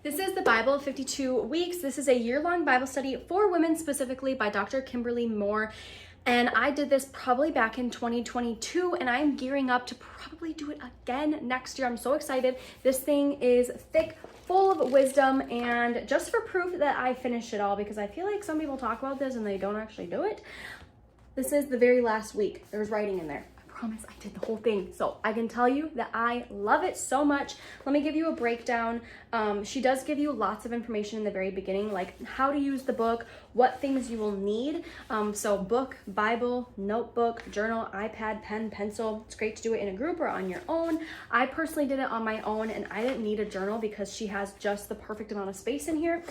This is the Bible of 52 Weeks. This is a year-long Bible study for women specifically by Dr. Kimberly Moore. And I did this probably back in 2022, and I'm gearing up to probably do it again next year. I'm so excited. This thing is thick, full of wisdom, and just for proof that I finished it all, because I feel like some people talk about this and they don't actually do it. This is the very last week. There's writing in there. Promise I did the whole thing, so I can tell you that I love it so much. Let me give you a breakdown. She does give you lots of information in the very beginning, like how to use the book, what things you will need. So book, Bible, notebook, journal, iPad, pen, pencil. It's great to do it in a group or on your own. I personally did it on my own, and I didn't need a journal because she has just the perfect amount of space in here.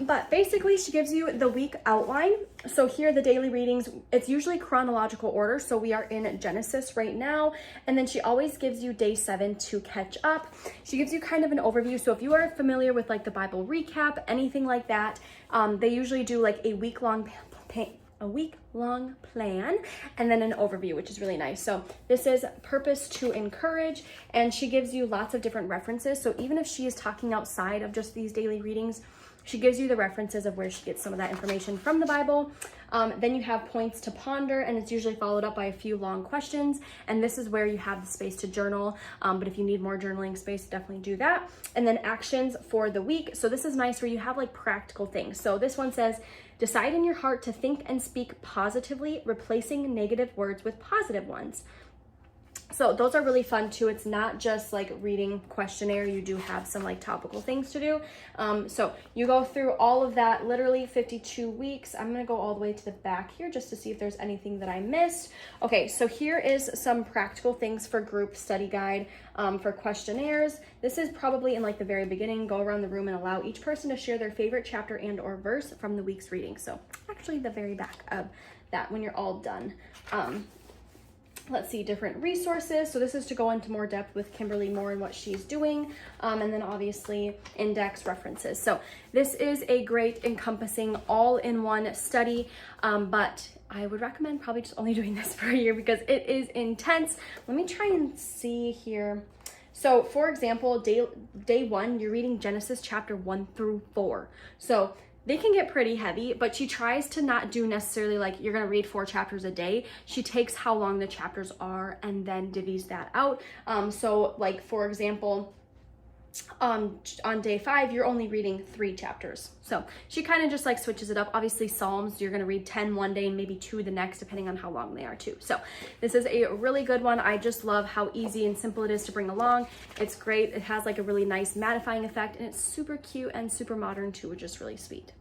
But basically, she gives you the week outline. So here are the daily readings. It's usually chronological order. So we are in Genesis right now. And then she always gives you day 7 to catch up. She gives you kind of an overview. So if you are familiar with like the Bible recap, anything like that, they usually do like a week-long plan and then an overview, which is really nice. So this is Purpose to Encourage, and she gives you lots of different references. So even if she is talking outside of just these daily readings, she gives you the references of where she gets some of that information from the Bible. Then you have points to ponder, and it's usually followed up by a few long questions. And this is where you have the space to journal. But if you need more journaling space, definitely do that. And then actions for the week. So this is nice where you have like practical things. So this one says, decide in your heart to think and speak positively, replacing negative words with positive ones. So those are really fun too. It's not just like reading questionnaire. You do have some like topical things to do. So you go through all of that, literally 52 weeks. I'm going to go all the way to the back here just to see if there's anything that I missed. Okay, so here is some practical things for group study guide, for questionnaires. This is probably in like the very beginning. Go around the room and allow each person to share their favorite chapter and or verse from the week's reading. So actually the very back of that when you're all done. Let's see, different resources. So this is to go into more depth with Kimberly Moore and what she's doing. And then obviously index references. So this is a great encompassing all-in-one study, but I would recommend probably just only doing this for a year because it is intense. Let me try and see here. So for example, day 1, you're reading Genesis chapter 1 through 4. So they can get pretty heavy, but she tries to not do necessarily like you're going to read 4 chapters a day. She takes how long the chapters are and then divvies that out. So like, for example, on day 5, you're only reading 3 chapters. So she kind of just like switches it up. Obviously Psalms, you're going to read 10 one day and maybe 2 the next, depending on how long they are too. So this is a really good one. I just love how easy and simple it is to bring along. It's great. It has like a really nice mattifying effect, and it's super cute and super modern too, which is really sweet.